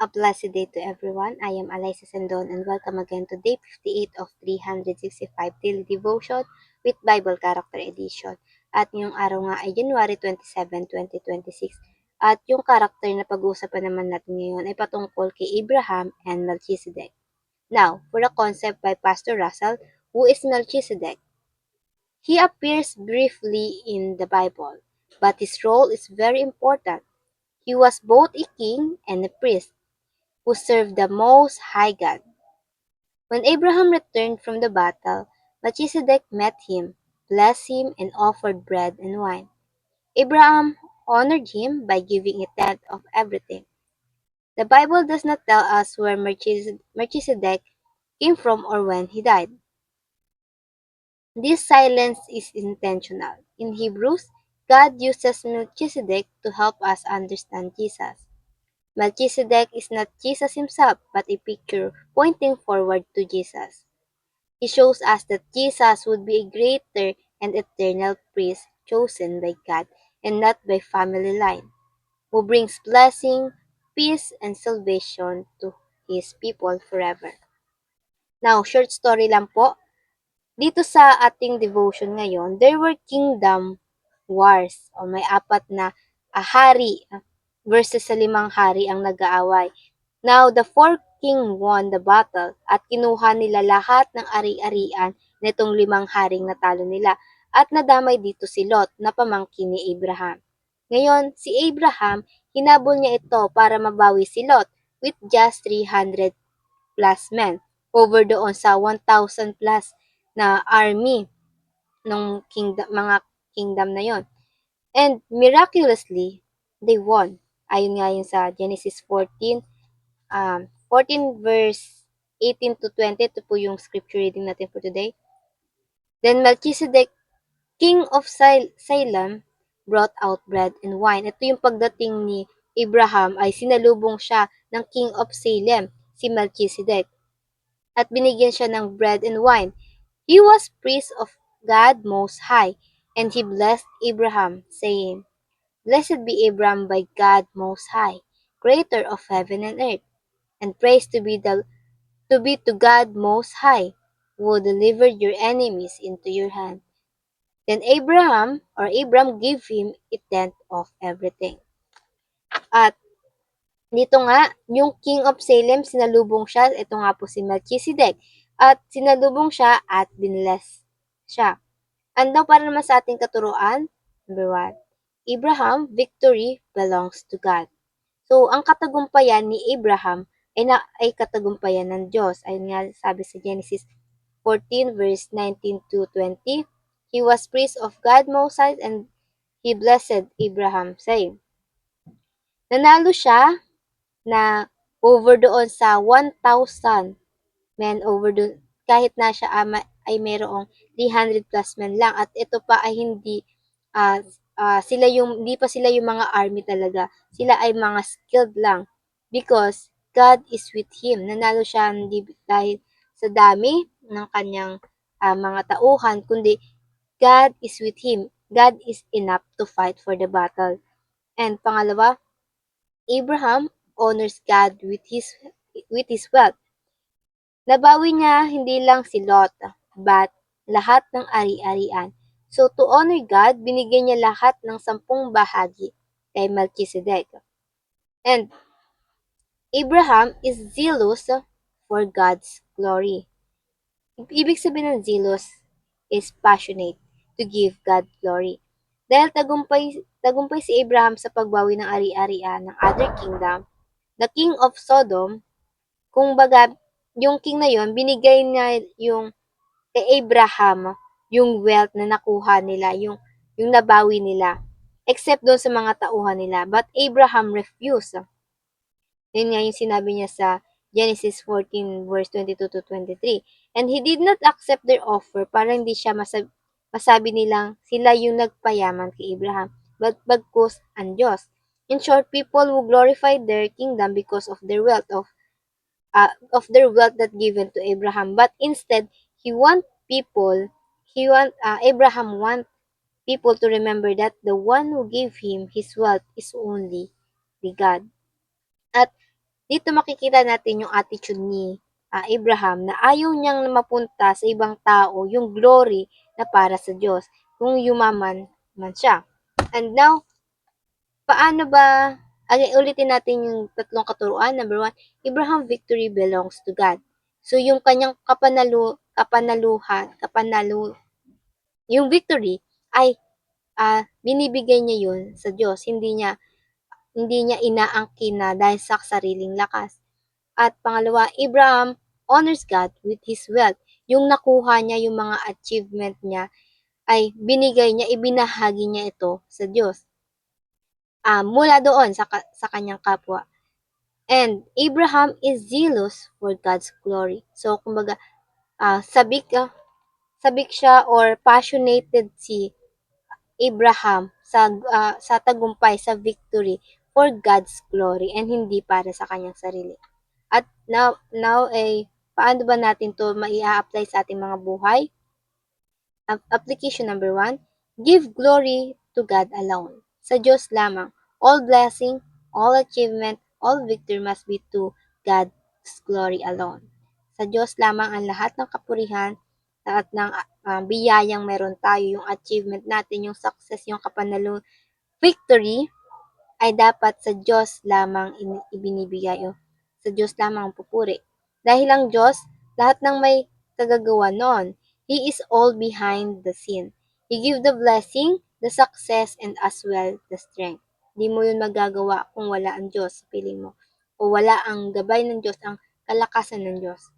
A blessed day to everyone. I am Alyssa Sandon and welcome again to day 58 of 365 Daily Devotion with Bible Character Edition. At ngayong araw nga ay January 27, 2026. At yung character na pag-uusapan naman natin ngayon ay patungkol kay Abraham and Melchizedek. Now, for a concept by Pastor Russell, who is Melchizedek? He appears briefly in the Bible, but his role is very important. He was both a king and a priest who served the Most High God. When Abraham returned from the battle, Melchizedek met him, blessed him, and offered bread and wine. Abraham honored him by giving a tenth of everything. The Bible does not tell us where Melchizedek came from or when he died. This silence is intentional. In Hebrews, God uses Melchizedek to help us understand Jesus. Melchizedek is not Jesus himself, but a picture pointing forward to Jesus. He shows us that Jesus would be a greater and eternal priest chosen by God and not by family line, who brings blessing, peace, and salvation to His people forever. Now, short story lang po. Dito sa ating devotion ngayon, there were kingdom wars o may apat na hari versus sa 5 hari ang nag-aaway. Now, the fourth king won the battle at kinuha nila lahat ng ari-arian nitong 5 haring natalo nila at nadamay dito si Lot na pamangkin ni Abraham. Ngayon, si Abraham, hinabol niya ito para mabawi si Lot with just 300 plus men over doon sa 1,000 plus na army ng mga kingdom na yon. And miraculously, they won. Ayon nga yun sa Genesis 14 verse 18 to 20. Ito po yung scripture reading natin for today. Then Melchizedek, king of Salem, brought out bread and wine. Ito yung pagdating ni Abraham ay sinalubong siya ng king of Salem, si Melchizedek. At binigyan siya ng bread and wine. He was priest of God Most High, and he blessed Abraham, saying, Blessed be Abraham by God Most High, creator of heaven and earth, and praise to God Most High, who delivered your enemies into your hand. Then Abram gave him a tenth of everything. At dito nga, yung King of Salem, sinalubong siya. Ito nga po si Melchizedek. At sinalubong siya at binless siya. And now, para naman sa ating katuruan, number 1, Abraham, victory belongs to God. So, ang katagumpayan ni Abraham ay katagumpayan ng Diyos. Ayun nga sabi sa Genesis 14 verse 19 to 20. He was priest of God Most High and he blessed Abraham, saying, nanalo siya na over doon sa 1,000 men over doon, kahit na siya ay mayroong 300 plus men lang at ito pa ay hindi hindi pa sila yung mga army talaga. Sila ay mga skilled lang because God is with him. Nanalo siya hindi dahil sa dami ng kanyang mga tauhan, kundi God is with him. God is enough to fight for the battle. And pangalawa, Abraham honors God with his wealth. Nabawi niya hindi lang si Lot, but lahat ng ari-arian. So to honor God, binigyan niya lahat ng 10 bahagi kay Melchizedek. And Abraham is zealous for God's glory. Ibig sabihin ng zealous is passionate to give God glory. Dahil tagumpay si Abraham sa pagbawi ng ari-arian ng other kingdom, the king of Sodom, kung baga, yung king na yon binigay niya yung kay Abraham yung wealth na nakuha nila, yung nabawi nila, except doon sa mga tauhan nila. But Abraham refused. Yun nga yung sinabi niya sa Genesis 14 verse 22 to 23. And he did not accept their offer para hindi siya masabi nilang sila yung nagpayaman kay Abraham, but bagkus ang Diyos. In short, people who glorified their kingdom because of their wealth that given to Abraham. But instead, Abraham want people to remember that the one who gave him his wealth is only the God. At dito makikita natin yung attitude ni Abraham na ayaw niyang mapunta sa ibang tao yung glory na para sa Diyos kung yumaman man siya. And now, paano ba, ulitin natin yung tatlong katuruan. Number one, Abraham victory belongs to God. So, yung kanyang yung victory ay binibigay niya yun sa Diyos. Hindi niya inaangkin na dahil sa sariling lakas. At pangalawa, Abraham honors God with his wealth. Yung nakuha niya, yung mga achievement niya, ay binigay niya, ibinahagi niya ito sa Diyos. Mula doon sa kanyang kapwa. And Abraham is zealous for God's glory. So, kumbaga, sabik siya or passionated si Abraham sa tagumpay, sa victory for God's glory and hindi para sa kanyang sarili. At now paano ba natin to apply sa ating mga buhay? Application number 1, give glory to God alone. Sa Diyos lamang. All blessing, all achievement, all victory must be to God's glory alone. Sa Diyos lamang ang lahat ng kapurihan at ng biyayang meron tayo, yung achievement natin, yung success, yung victory, ay dapat sa Diyos lamang ibinibigay o sa Diyos lamang pupuri. Dahil ang Diyos, lahat ng may kagagawa noon. He is all behind the scene. He give the blessing, the success, and as well the strength. Hindi mo yun magagawa kung wala ang Diyos sa piling mo. O wala ang gabay ng Diyos, ang kalakasan ng Diyos.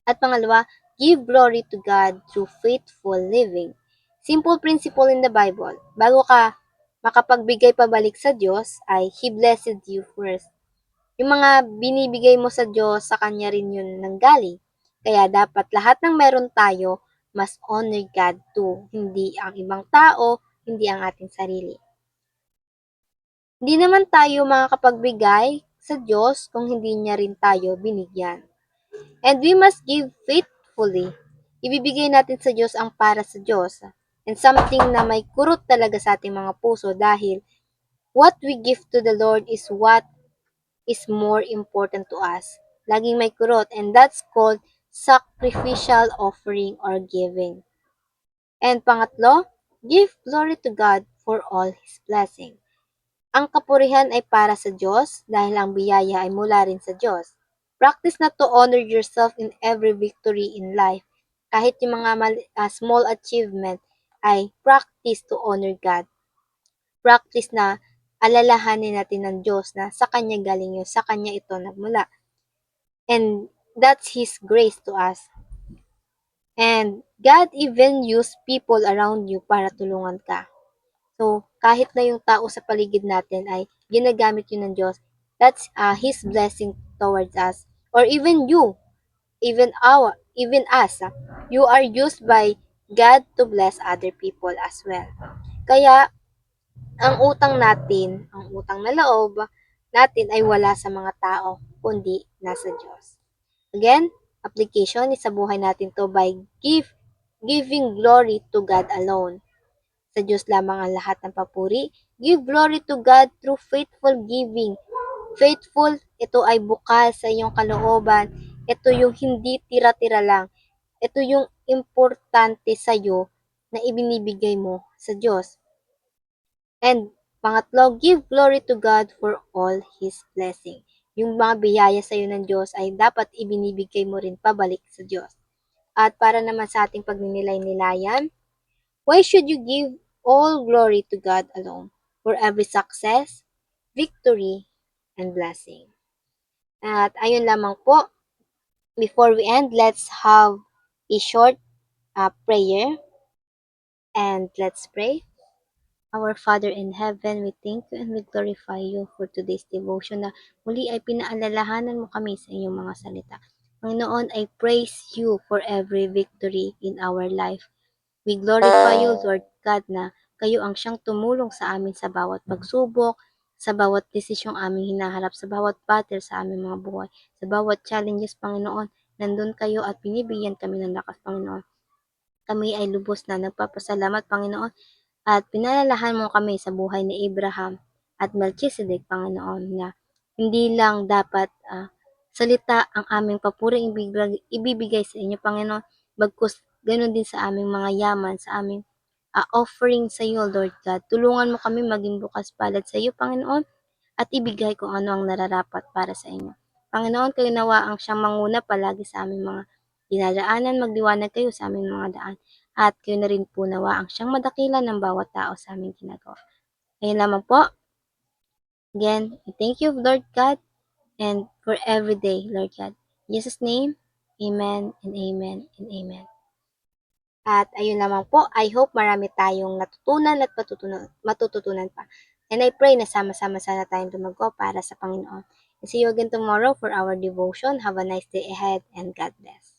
At pangalawa, give glory to God through faithful living. Simple principle in the Bible. Bago ka makapagbigay pabalik sa Diyos, ay He blessed you first. Yung mga binibigay mo sa Diyos, sa Kanya rin yun nanggaling. Kaya dapat lahat ng meron tayo, mas honor God too. Hindi ang ibang tao, hindi ang ating sarili. Hindi naman tayo makakapagbigay sa Diyos kung hindi niya rin tayo binigyan. And we must give faithfully. Ibibigay natin sa Diyos ang para sa Diyos. And something na may kurot talaga sa ating mga puso dahil what we give to the Lord is what is more important to us. Laging may kurot, and that's called sacrificial offering or giving. And pangatlo, give glory to God for all His blessing. Ang kapurihan ay para sa Diyos dahil ang biyaya ay mula rin sa Diyos. Practice na to honor yourself in every victory in life. Kahit yung mga small achievement ay practice to honor God. Practice na alalahanin natin ng Diyos na sa Kanya galing yun, sa Kanya ito nagmula. And that's His grace to us. And God even used people around you para tulungan ka. So, kahit na yung tao sa paligid natin ay ginagamit yun ng Diyos, that's His blessing towards us. Or even you, even us, you are used by God to bless other people as well. Kaya, ang utang na loob natin ay wala sa mga tao, kundi nasa Diyos. Again, application is sa buhay natin to by giving glory to God alone. Sa Diyos lamang ang lahat ng papuri. Give glory to God through faithful giving. Faithful, ito ay bukas sa iyong kalooban. Ito yung hindi tira-tira lang. Ito yung importante sa iyo na ibinibigay mo sa Diyos. And pangatlo, give glory to God for all His blessing. Yung mga biyaya sa iyo ng Diyos ay dapat ibinibigay mo rin pabalik sa Diyos. At para naman sa ating pagninilay-nilayan, why should you give all glory to God alone for every success, victory, and blessing? At ayun lamang po. Before we end, let's have a short prayer. And let's pray. Our Father in heaven, we thank you and we glorify you for today's devotion na muli ay pinaalalahanan mo kami sa inyong mga salita. Panginoon, I praise you for every victory in our life. We glorify you, Lord God, na kayo ang siyang tumulong sa amin sa bawat pagsubok, sa bawat desisyong aming hinaharap, sa bawat battle sa aming mga buhay, sa bawat challenges, Panginoon, nandun kayo at binibigyan kami ng lakas, Panginoon. Kami ay lubos na nagpapasalamat, Panginoon, at pinalalahan mo kami sa buhay ni Abraham at Melchizedek, Panginoon, na hindi lang dapat salita ang aming papuring ibibigay sa inyo, Panginoon, bagkus gano'n din sa aming mga yaman, sa aming offering sa iyo, Lord God. Tulungan mo kami maging bukas palad sa iyo, Panginoon, at ibigay kung ano ang nararapat para sa inyo. Panginoon, kayo nawa ang siyang manguna palagi sa aming mga dinadaanan, magliwanag kayo sa aming mga daan, at kayo na rin po nawa ang siyang madakilan ng bawat tao sa aming ginagawa. Ayun lamang po. Again, thank you, Lord God, and for every day, Lord God. In Jesus' name, amen and amen and amen. At ayun lamang po, I hope marami tayong natutunan at matututunan pa. And I pray na sama-sama sana tayong lumago para sa Panginoon. And see you again tomorrow for our devotion. Have a nice day ahead and God bless.